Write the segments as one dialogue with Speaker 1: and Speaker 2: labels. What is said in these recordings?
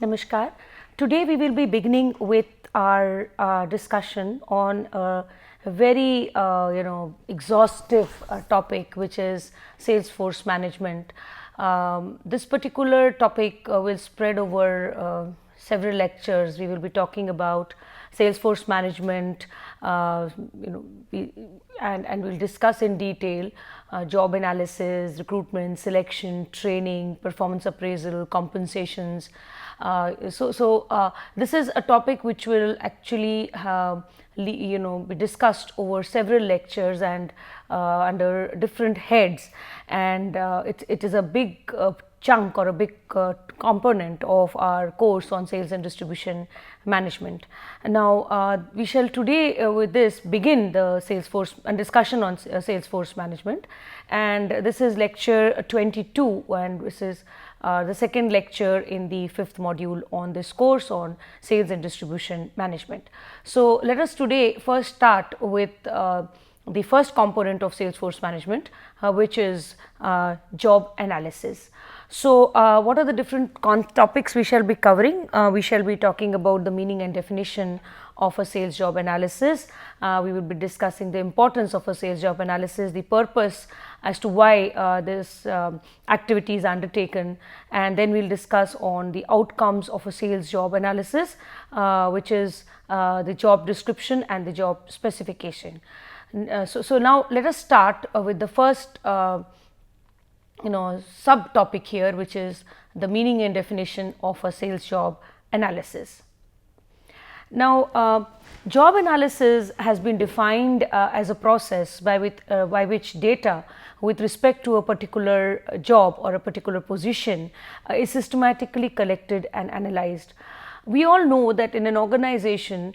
Speaker 1: Namaskar. Today we will be beginning with our discussion on a very exhaustive topic, which is Salesforce management. This particular topic will spread over several lectures. We will be talking about Salesforce management, and we'll discuss in detail job analysis, recruitment, selection, training, performance appraisal, compensations. This is a topic which will actually be discussed over several lectures and under different heads, and it is a big chunk or a big component of our course on sales and distribution management. Now we shall today with this begin the Salesforce and discussion on Salesforce management, and this is lecture 22, and this is the second lecture in the fifth module on this course on sales and distribution management. So let us today first start with the first component of Salesforce management, which is job analysis. So what are the different topics we shall be covering? We shall be talking about the meaning and definition of a sales job analysis. We will be discussing the importance of a sales job analysis, the purpose as to why this activity is undertaken, and then we will discuss on the outcomes of a sales job analysis, which is the job description and the job specification. So now let us start with the first subtopic here, which is the meaning and definition of a sales job analysis. Now, job analysis has been defined as a process by which data with respect to a particular job or a particular position is systematically collected and analyzed. We all know that in an organization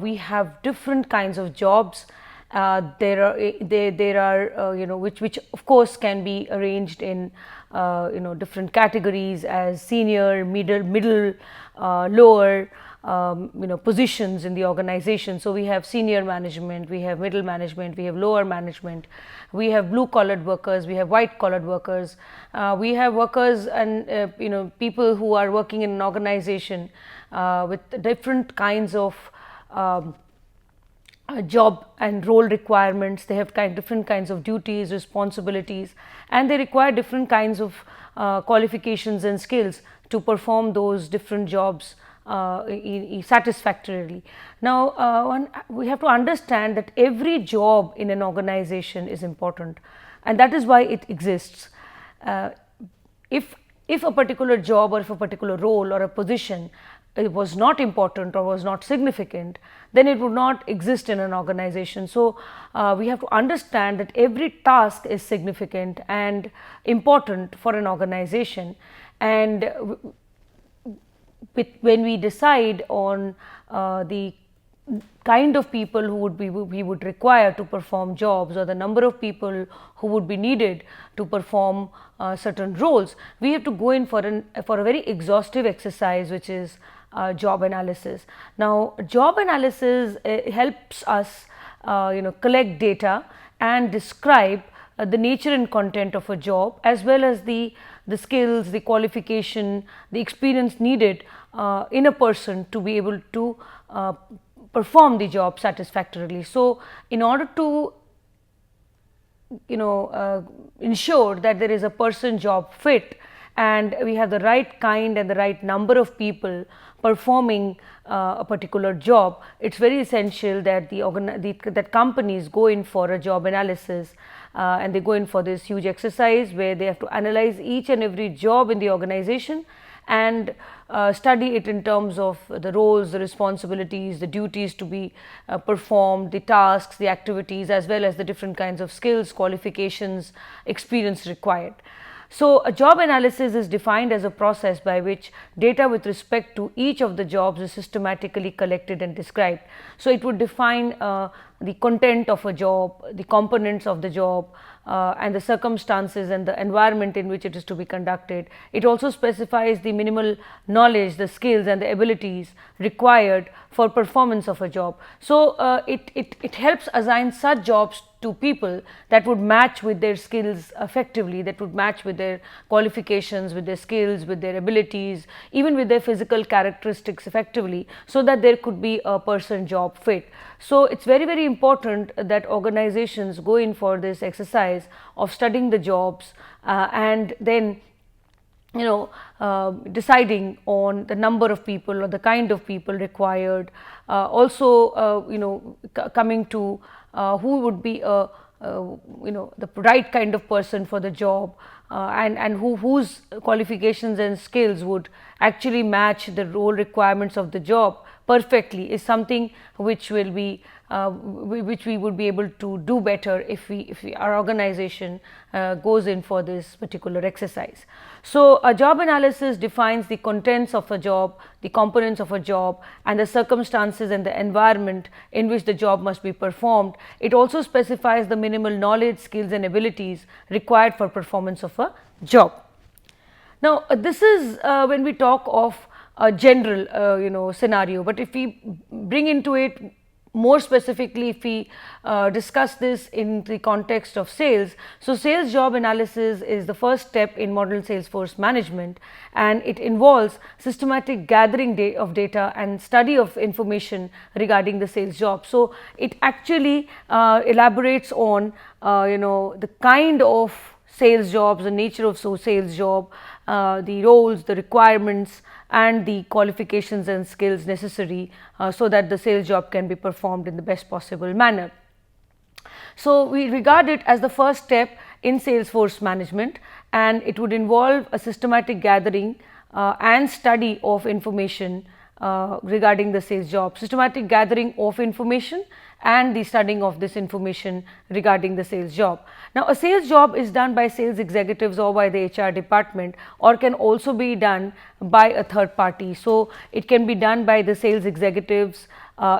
Speaker 1: we have different kinds of jobs. There are which of course can be arranged in different categories as senior, middle, lower positions in the organization. So we have senior management, we have middle management, we have lower management, we have blue collared workers, we have white collared workers, we have workers and people who are working in an organization with different kinds of job and role requirements. They have different kinds of duties, responsibilities, and they require different kinds of qualifications and skills to perform those different jobs satisfactorily. Now we have to understand that every job in an organization is important, and that is why it exists. If a particular job or if a particular role or a position it was not important or was not significant, then it would not exist in an organization. So we have to understand that every task is significant and important for an organization, and when we decide on the kind of people who we would require to perform jobs, or the number of people who would be needed to perform certain roles, we have to go in for a very exhaustive exercise, which is job analysis. Now, job analysis helps us collect data and describe the nature and content of a job, as well as the skills, the qualification, the experience needed in a person to be able to perform the job satisfactorily. So in order to ensure that there is a person job fit and we have the right kind and the right number of people performing a particular job, it's very essential that that companies go in for a job analysis, and they go in for this huge exercise where they have to analyze each and every job in the organization and study it in terms of the roles, the responsibilities, the duties to be performed, the tasks, the activities, as well as the different kinds of skills, qualifications, experience required. So a job analysis is defined as a process by which data with respect to each of the jobs is systematically collected and described. So it would define the content of a job, the components of the job, and the circumstances and the environment in which it is to be conducted. It also specifies the minimal knowledge, the skills and the abilities required for performance of a job. So, it helps assign such jobs to people that would match with their skills effectively, that would match with their qualifications, with their skills, with their abilities, even with their physical characteristics effectively, so that there could be a person job fit. So, it is very, very important that organizations go in for this exercise of studying the jobs and then deciding on the number of people or the kind of people required. Also, coming to who would be the right kind of person for the job, and whose qualifications and skills would actually match the role requirements of the job perfectly, is something which will be which we would be able to do better if our organization goes in for this particular exercise. So, a job analysis defines the contents of a job, the components of a job, and the circumstances and the environment in which the job must be performed. It also specifies the minimal knowledge, skills and abilities required for performance of a job. Now, this is when we talk of a general scenario, but if we bring into it more specifically, if we discuss this in the context of sales. So, sales job analysis is the first step in modern Salesforce management, and it involves systematic gathering of data and study of information regarding the sales job. So, it actually elaborates on the kind of sales jobs, the nature of sales job, the roles, the requirements and the qualifications and skills necessary so that the sales job can be performed in the best possible manner. So, we regard it as the first step in Salesforce management, and it would involve a systematic gathering and study of information regarding the sales job, systematic gathering of information and the studying of this information regarding the sales job. Now, a sales job is done by sales executives or by the HR department, or can also be done by a third party. So, it can be done by the sales executives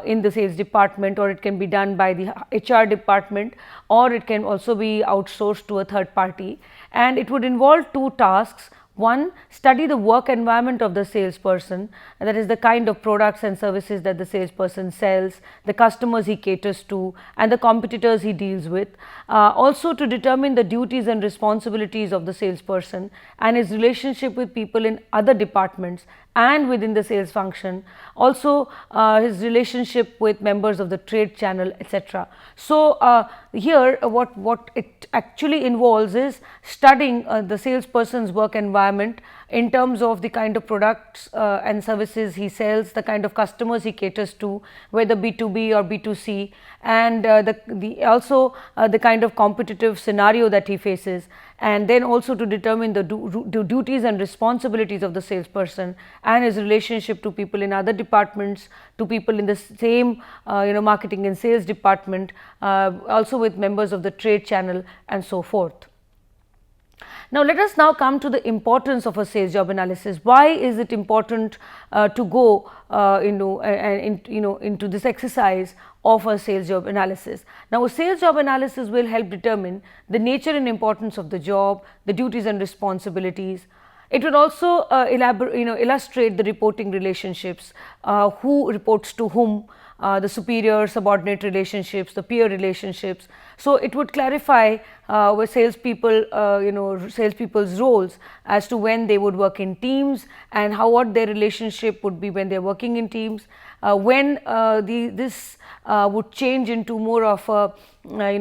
Speaker 1: in the sales department, or it can be done by the HR department, or it can also be outsourced to a third party, and it would involve two tasks. One, study the work environment of the salesperson, that is the kind of products and services that the salesperson sells, the customers he caters to and the competitors he deals with. Also to determine the duties and responsibilities of the salesperson and his relationship with people in other departments and within the sales function, also his relationship with members of the trade channel, etc. So, here what it actually involves is studying the salesperson's work environment in terms of the kind of products and services he sells, the kind of customers he caters to, whether B2B or B2C, and also the kind of competitive scenario that he faces, and then also to determine the duties and responsibilities of the salesperson and his relationship to people in other departments, to people in the same marketing and sales department, also with members of the trade channel and so forth. Now, let us now come to the importance of a sales job analysis. Why is it important to go into this exercise of a sales job analysis? Now, a sales job analysis will help determine the nature and importance of the job, the duties and responsibilities. It will also illustrate the reporting relationships, who reports to whom, the superior subordinate relationships, the peer relationships. So, it would clarify with salespeople's roles as to when they would work in teams and what their relationship would be when they are working in teams, when this would change into more of a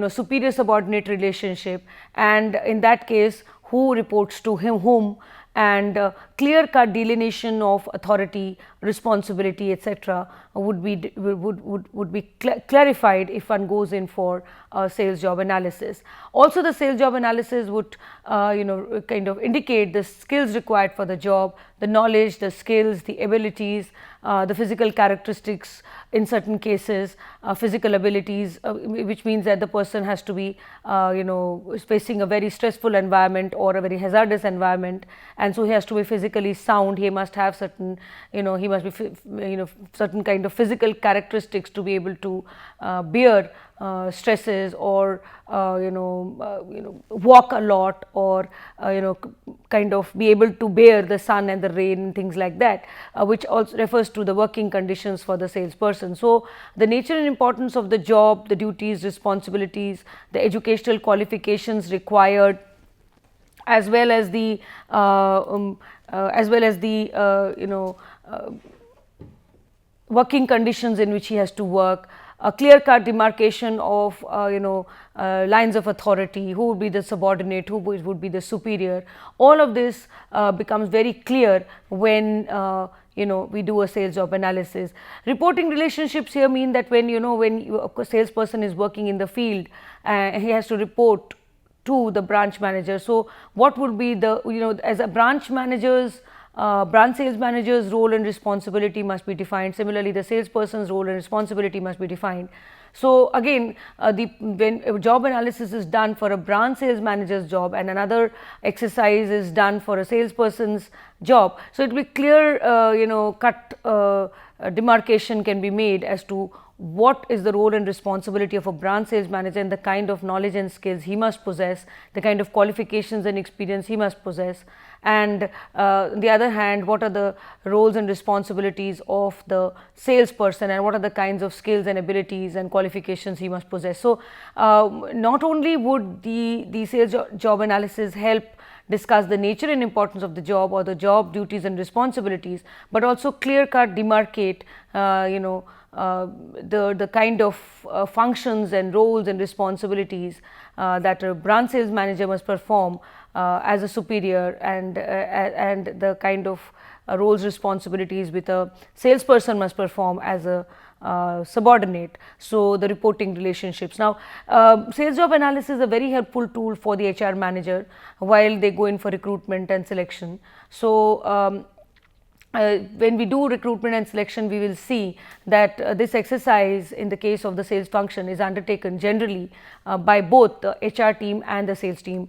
Speaker 1: superior subordinate relationship, and in that case who reports to whom, and clear cut delineation of authority, responsibility, etc. would be clarified if one goes in for a sales job analysis. Also, the sales job analysis would kind of indicate the skills required for the job, the knowledge, the skills, the abilities, the physical characteristics in certain cases, physical abilities, which means that the person has to be facing a very stressful environment or a very hazardous environment, and so he has to be physically physically sound. He must have certain, he must be, certain kind of physical characteristics to be able to bear stresses, or walk a lot, or kind of be able to bear the sun and the rain and things like that, which also refers to the working conditions for the salesperson. So the nature and importance of the job, the duties, responsibilities, the educational qualifications required, as well as the working conditions in which he has to work, a clear-cut demarcation of lines of authority, who would be the subordinate, who would be the superior. All of this becomes very clear when we do a sales job analysis. Reporting relationships here mean that when a salesperson is working in the field, he has to report to the branch manager. So what would be the, as a branch sales manager's role and responsibility must be defined. Similarly, the salesperson's role and responsibility must be defined. So again, when a job analysis is done for a branch sales manager's job, and another exercise is done for a salesperson's job, so it will be clear, cut demarcation can be made as to what is the role and responsibility of a branch sales manager, and the kind of knowledge and skills he must possess, the kind of qualifications and experience he must possess, and on the other hand, what are the roles and responsibilities of the salesperson, and what are the kinds of skills and abilities and qualifications he must possess. So not only would the sales job analysis help discuss the nature and importance of the job, or the job duties and responsibilities, but also clear cut demarcate the kind of functions and roles and responsibilities that a branch sales manager must perform as a superior, and the kind of roles, responsibilities with a salesperson must perform as a subordinate. So the reporting relationships. Now sales job analysis is a very helpful tool for the HR manager while they go in for recruitment and selection. So when we do recruitment and selection, we will see that this exercise in the case of the sales function is undertaken generally by both the HR team and the sales team,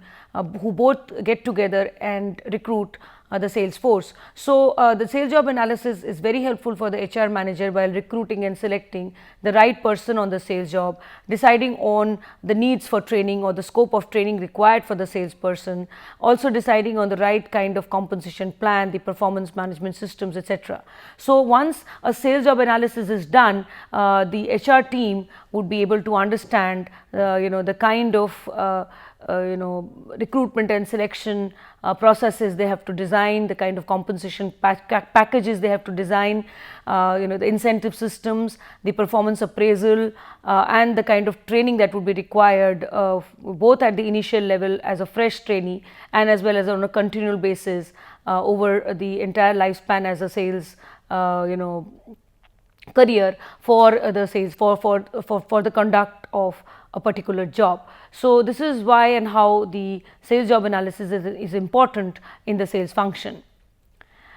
Speaker 1: who both get together and recruit the sales force. So the sales job analysis is very helpful for the HR manager while recruiting and selecting the right person on the sales job, deciding on the needs for training or the scope of training required for the salesperson, also deciding on the right kind of compensation plan, the performance management systems, etc. So once a sales job analysis is done, the HR team would be able to understand the kind of recruitment and selection processes they have to design, the kind of compensation packages they have to design, the incentive systems, the performance appraisal, and the kind of training that would be required both at the initial level as a fresh trainee, and as well as on a continual basis over the entire lifespan as a sales career for the sales, for the conduct of a particular job. So this is why and how the sales job analysis is important in the sales function.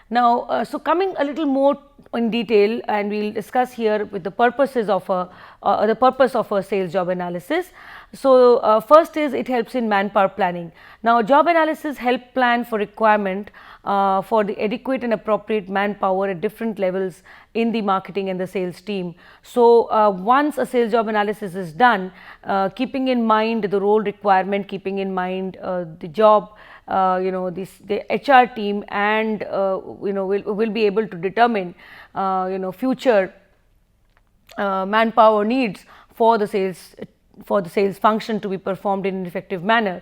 Speaker 1: Now, so coming a little more in detail, and we will discuss here with the purposes of the purpose of a sales job analysis. So first is it helps in manpower planning. Now job analysis help plan for requirement for the adequate and appropriate manpower at different levels in the marketing and the sales team. So once a sales job analysis is done, keeping in mind the role requirement, keeping in mind the job, the HR team, and will be able to determine future manpower needs for the sales function to be performed in an effective manner.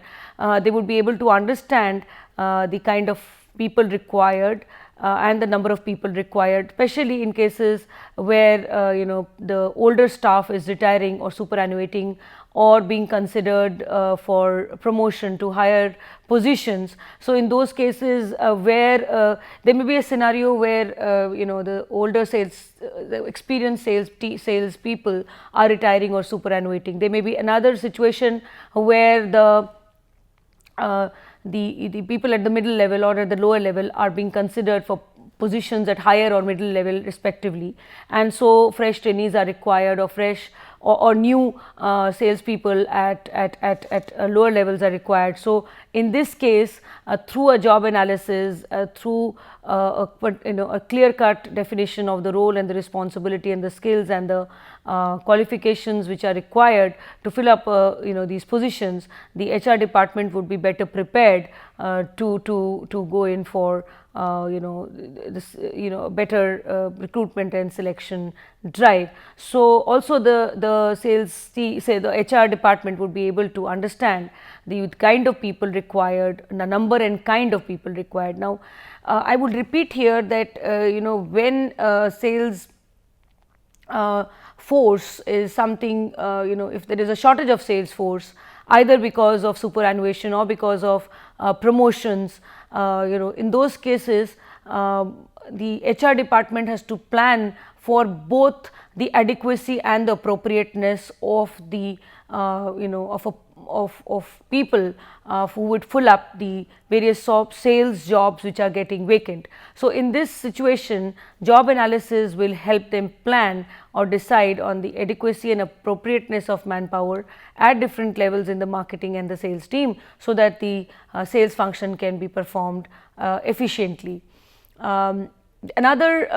Speaker 1: They would be able to understand the kind of people required and the number of people required, especially in cases where the older staff is retiring or superannuating or being considered for promotion to higher positions. So in those cases where there may be a scenario where the older the experienced sales people are retiring or superannuating. There may be another situation where the people at the middle level or at the lower level are being considered for positions at higher or middle level respectively, and so fresh trainees are required, or fresh or new salespeople at lower levels are required. So in this case, through a job analysis, through a clear cut definition of the role and the responsibility and the skills and the qualifications which are required to fill up these positions, the HR department would be better prepared to go in for this better recruitment and selection drive. So also the the HR department would be able to understand the kind of people required, the number and kind of people required. Now I would repeat here that when sales force is something, if there is a shortage of sales force, either because of superannuation or because of promotions, in those cases the HR department has to plan for both the adequacy and the appropriateness of the of people who would fill up the various sales jobs which are getting vacant. So in this situation, job analysis will help them plan or decide on the adequacy and appropriateness of manpower at different levels in the marketing and the sales team, so that the sales function can be performed efficiently. Another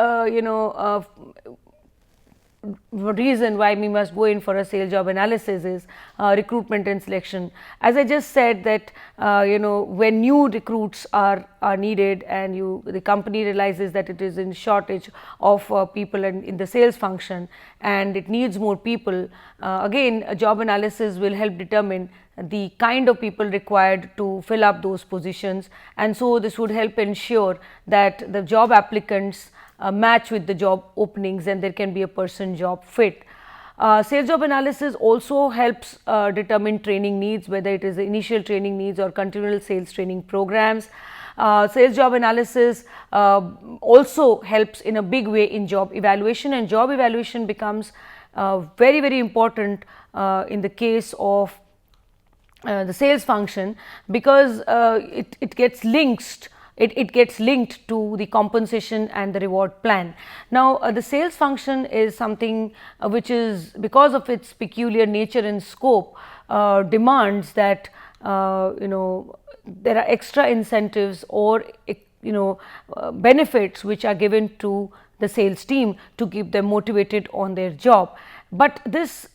Speaker 1: reason why we must go in for a sales job analysis is recruitment and selection. As I just said that when new recruits are needed and the company realizes that it is in shortage of people in the sales function and it needs more people, again a job analysis will help determine the kind of people required to fill up those positions, and so this would help ensure that the job applicants match with the job openings and there can be a person job fit. Sales job analysis also helps determine training needs, whether it is the initial training needs or continual sales training programs. Sales job analysis also helps in a big way in job evaluation, and job evaluation becomes very important in the case of the sales function, because it gets linked. It gets linked to the compensation and the reward plan. Now the sales function is something which is, because of its peculiar nature and scope, demands that there are extra incentives or benefits which are given to the sales team to keep them motivated on their job. But this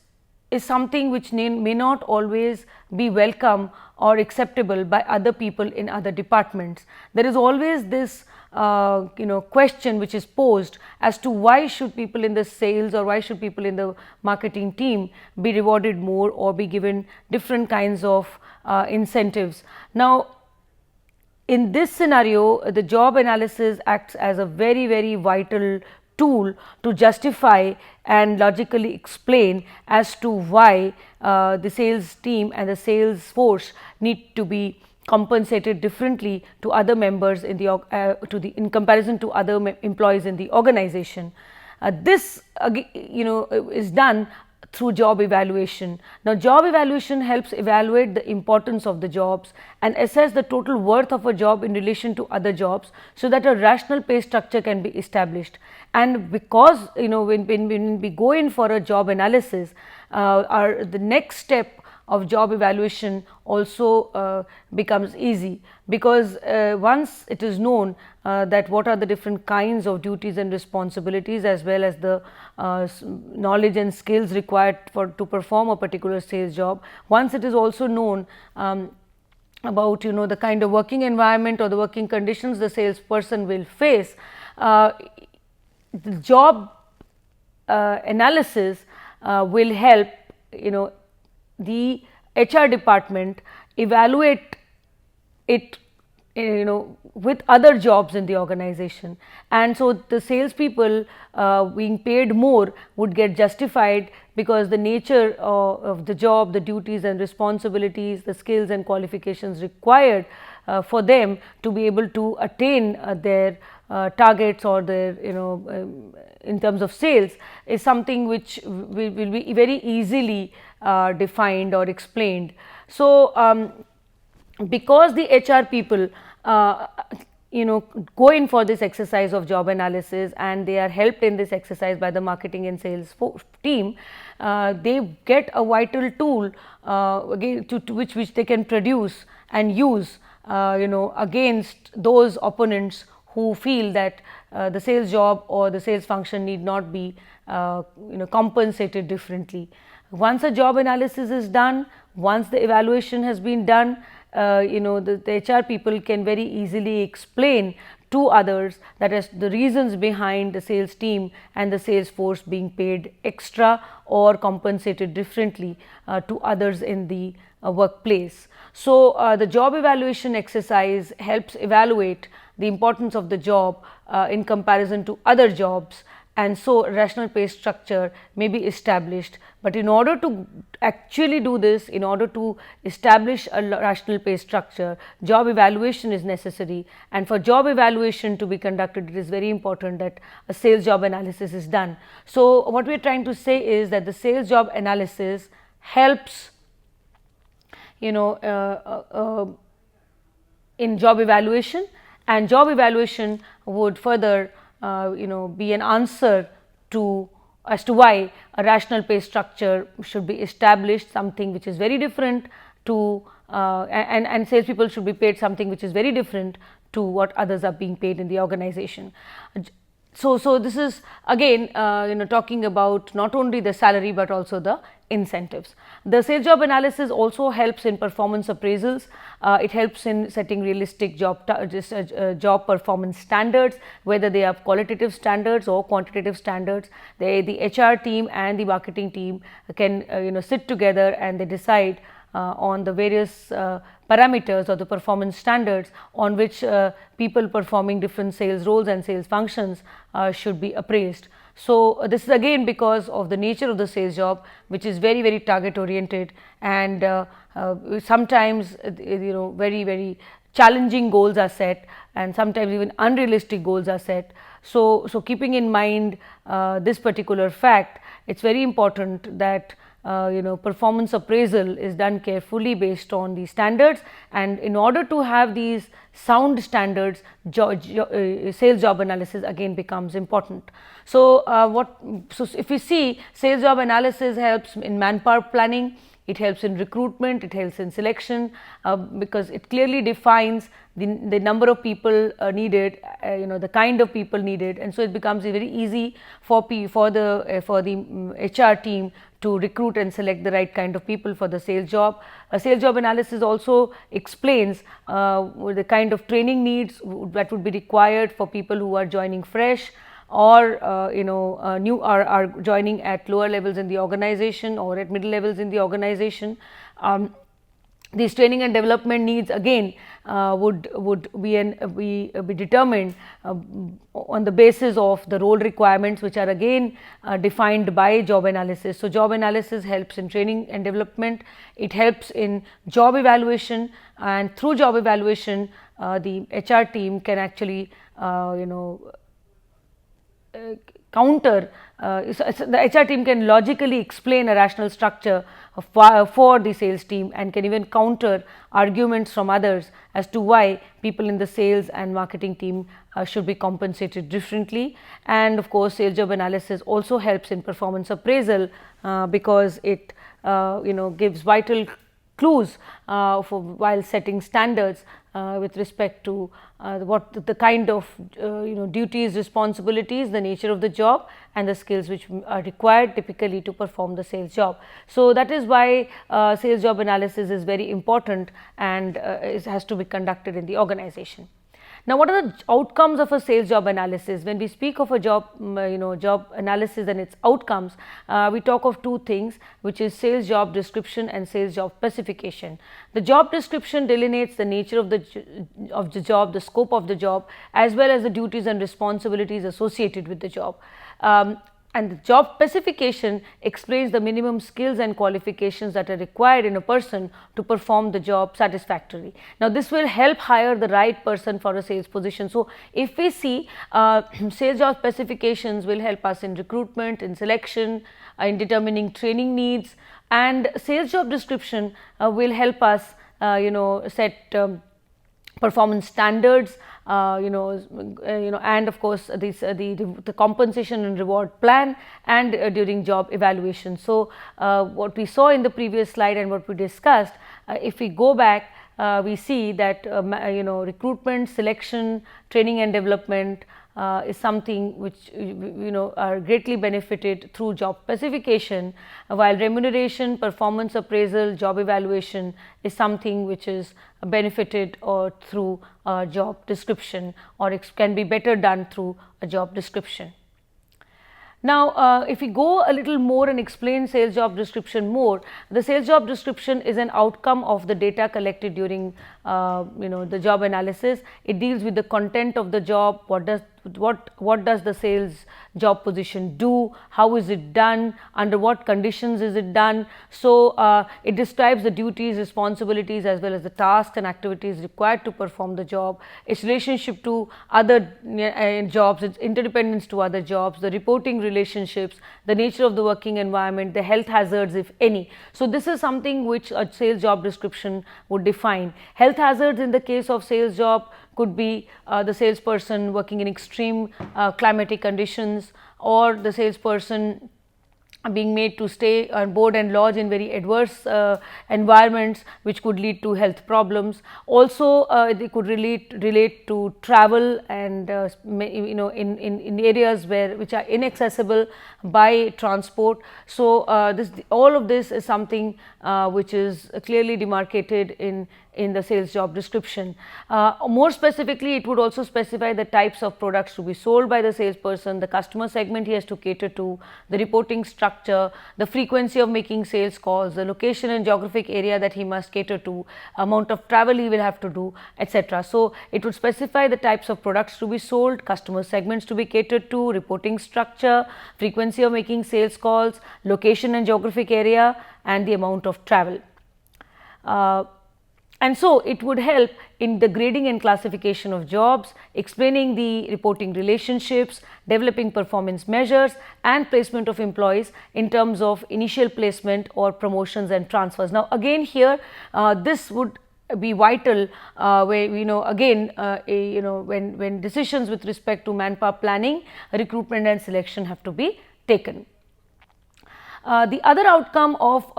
Speaker 1: is something which may not always be welcome or acceptable by other people in other departments. There is always this question which is posed as to why should people in the sales or why should people in the marketing team be rewarded more or be given different kinds of incentives. Now in this scenario, the job analysis acts as a very vital tool to justify and logically explain as to why the sales team and the sales force need to be compensated differently to other members in the in comparison to other employees in the organization. This is done through job evaluation. Now job evaluation helps evaluate the importance of the jobs and assess the total worth of a job in relation to other jobs, so that a rational pay structure can be established. And because when we go in for a job analysis, the next step of job evaluation also becomes easy, because once it is known that what are the different kinds of duties and responsibilities, as well as the knowledge and skills required to perform a particular sales job, once it is also known about the kind of working environment or the working conditions the salesperson will face, the job analysis will help the HR department evaluate it with other jobs in the organization, and so the salespeople being paid more would get justified, because the nature of the job, the duties and responsibilities, the skills and qualifications required for them to be able to attain their targets or their in terms of sales is something which will be very easily defined or explained. So because the HR people go in for this exercise of job analysis, and they are helped in this exercise by the marketing and sales team, they get a vital tool again to which they can produce and use against those opponents who feel that the sales job or the sales function need not be compensated differently. Once a job analysis is done, once the evaluation has been done, the HR people can very easily explain to others that is the reasons behind the sales team and the sales force being paid extra or compensated differently to others in the workplace. So, the job evaluation exercise helps evaluate the importance of the job in comparison to other jobs, and so rational pay structure may be established. But in order to actually do this, in order to establish a rational pay structure, job evaluation is necessary, and for job evaluation to be conducted, it is very important that a sales job analysis is done. So, what we are trying to say is that the sales job analysis helps in job evaluation, and job evaluation would further be an answer to as to why a rational pay structure should be established, something which is very different to and salespeople should be paid something which is very different to what others are being paid in the organization. So this is again talking about not only the salary but also the incentives. The sales job analysis also helps in performance appraisals. It helps in setting realistic job performance standards, whether they are qualitative standards or quantitative standards. The HR team and the marketing team can sit together and they decide on the various parameters or the performance standards on which people performing different sales roles and sales functions should be appraised. So, this is again because of the nature of the sales job, which is very, very target oriented, and sometimes very challenging goals are set, and sometimes even unrealistic goals are set. So keeping in mind this particular fact, it is very important that performance appraisal is done carefully based on the standards, and in order to have these sound standards, sales job analysis again becomes important. So, if we see, sales job analysis helps in manpower planning, it helps in recruitment, it helps in selection, because it clearly defines the number of people needed, the kind of people needed, and so it becomes very easy for the HR team to recruit and select the right kind of people for the sales job. A sales job analysis also explains the kind of training needs that would be required for people who are joining fresh, or new are joining at lower levels in the organization or at middle levels in the organization. These training and development needs again would be determined on the basis of the role requirements, which are again defined by job analysis. So, job analysis helps in training and development, it helps in job evaluation, and through job evaluation the HR team can actually counter, the HR team can logically explain a rational structure for the sales team, and can even counter arguments from others as to why people in the sales and marketing team should be compensated differently. And of course, sales job analysis also helps in performance appraisal because it gives vital clues while setting standards with respect to what the kind of duties, responsibilities, the nature of the job, and the skills which are required typically to perform the sales job. So, that is why sales job analysis is very important, and it has to be conducted in the organization. Now, what are the outcomes of a sales job analysis? When we speak of a job analysis and its outcomes, we talk of two things, which is sales job description and sales job specification. The job description delineates the nature of the job, the scope of the job, as well as the duties and responsibilities associated with the job. And the job specification explains the minimum skills and qualifications that are required in a person to perform the job satisfactorily. Now, this will help hire the right person for a sales position. So, if we see sales job specifications will help us in recruitment, in selection, in determining training needs, and sales job description will help us set performance standards and of course the compensation and reward plan, and during job evaluation. So what we saw in the previous slide and what we discussed, if we go back, we see that recruitment, selection, training and development is something which are greatly benefited through job specification, while remuneration, performance appraisal, job evaluation is something which is benefited or through a job description, or it can be better done through a job description. Now, if we go a little more and explain sales job description more, the sales job description is an outcome of the data collected during the job analysis. It deals with the content of the job, what does the sales job position do, how is it done, under what conditions is it done. So it describes the duties, responsibilities as well as the tasks and activities required to perform the job, its relationship to other jobs, its interdependence to other jobs, the reporting relationships, the nature of the working environment, the health hazards if any. So this is something which a sales job description would define. Health hazards in the case of sales job could be the salesperson working in extreme climatic conditions, or the salesperson being made to stay on board and lodge in very adverse environments which could lead to health problems. Also they could relate to travel and in areas which are inaccessible by transport. So all of this is something which is clearly demarcated in the sales job description. More specifically, it would also specify the types of products to be sold by the salesperson, the customer segment he has to cater to, the reporting structure, the frequency of making sales calls, the location and geographic area that he must cater to, amount of travel he will have to do, etc. So it would specify the types of products to be sold, customer segments to be catered to, reporting structure, frequency of making sales calls, location and geographic area, and the amount of travel. And so it would help in the grading and classification of jobs, explaining the reporting relationships, developing performance measures, and placement of employees in terms of initial placement or promotions and transfers. Now again here this would be vital when decisions with respect to manpower planning, recruitment and selection have to be taken. The other outcome of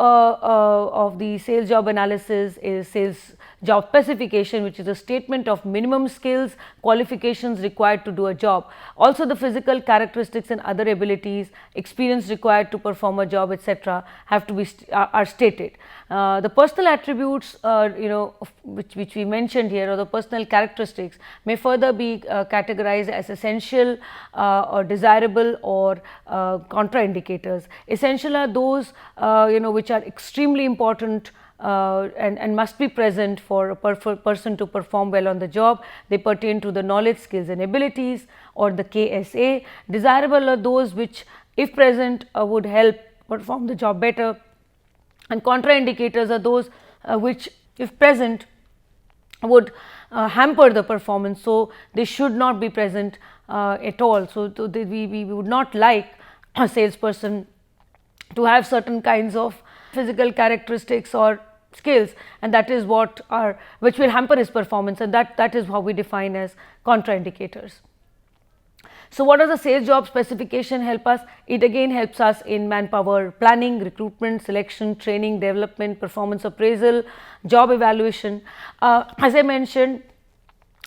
Speaker 1: the sales job analysis is sales job specification, which is a statement of minimum skills, qualifications required to do a job. Also the physical characteristics and other abilities, experience required to perform a job, etc. have to be are stated. The personal attributes which we mentioned here, or the personal characteristics, may further be categorized as essential or desirable or contraindicators. Essential are those which are extremely important and must be present for a person to perform well on the job. They pertain to the knowledge, skills and abilities, or the KSA. Desirable are those which, if present, would help perform the job better, and contraindicators are those which, if present, would hamper the performance. So they should not be present at all. So we would not like a salesperson to have certain kinds of physical characteristics or skills, and that is which will hamper his performance, and that is how we define as contraindicators. So what does the sales job specification help us? It again helps us in manpower planning, recruitment, selection, training, development, performance appraisal, job evaluation. As I mentioned,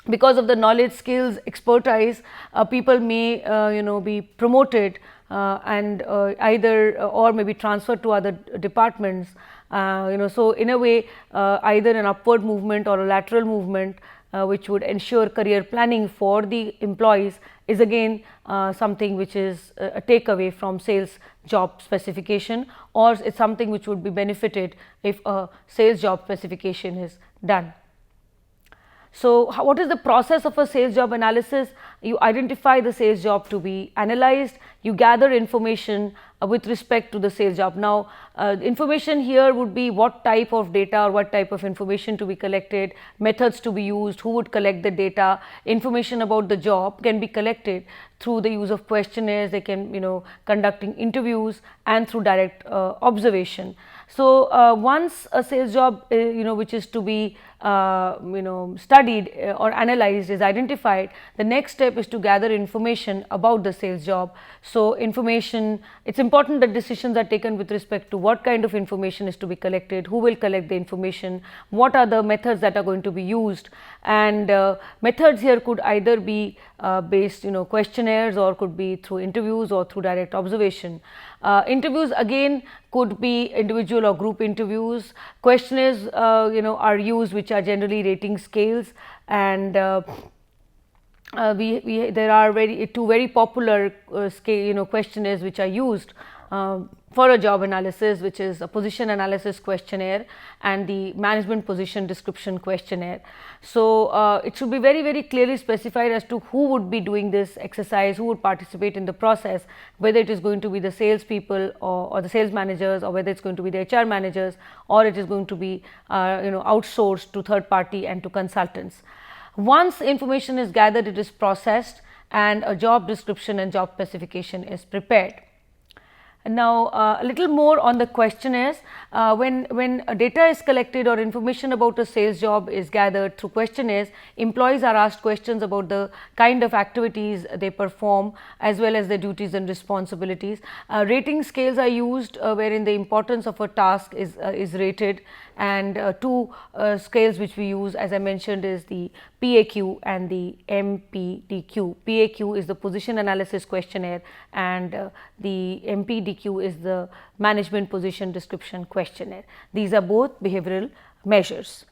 Speaker 1: because of the knowledge, skills, expertise, people may be promoted and either or maybe transferred to other departments. So in a way, either an upward movement or a lateral movement which would ensure career planning for the employees is again something which is a takeaway from sales job specification, or it's something which would be benefited if a sales job specification is done. So what is the process of a sales job analysis? You identify the sales job to be analyzed, you gather information with respect to the sales job. Now information here would be what type of data or what type of information to be collected, methods to be used, who would collect the data. Information about the job can be collected through the use of questionnaires, they can conducting interviews, and through direct observation. So once a sales job which is to be studied or analyzed, is identified, the next step is to gather information about the sales job. So, information, it's important that decisions are taken with respect to what kind of information is to be collected, who will collect the information, what are the methods that are going to be used, and methods here could either be based questionnaires, or could be through interviews or through direct observation. Interviews again could be individual or group interviews. Questionnaires are used, which are generally rating scales, and there are two very popular scale questionnaires which are used for a job analysis, which is a position analysis questionnaire and the management position description questionnaire. So, it should be very clearly specified as to who would be doing this exercise, who would participate in the process, whether it is going to be the sales people or the sales managers, or whether it is going to be the HR managers, or it is going to be outsourced to third party and to consultants. Once information is gathered, it is processed and a job description and job specification is prepared. Now, a little more on the questionnaires. When data is collected or information about a sales job is gathered through questionnaires, employees are asked questions about the kind of activities they perform, as well as their duties and responsibilities. Rating scales are used wherein the importance of a task is rated, and two scales which we use, as I mentioned, is the PAQ and the MPDQ. PAQ is the position analysis questionnaire, and the MPDQ is the management position description questionnaire. These are both behavioral measures.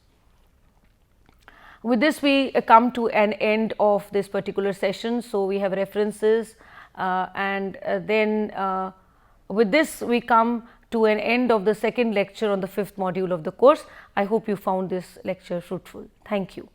Speaker 1: With this, we come to an end of this particular session. So, we have references, and then with this we come to an end of the second lecture on the fifth module of the course. I hope you found this lecture fruitful. Thank you.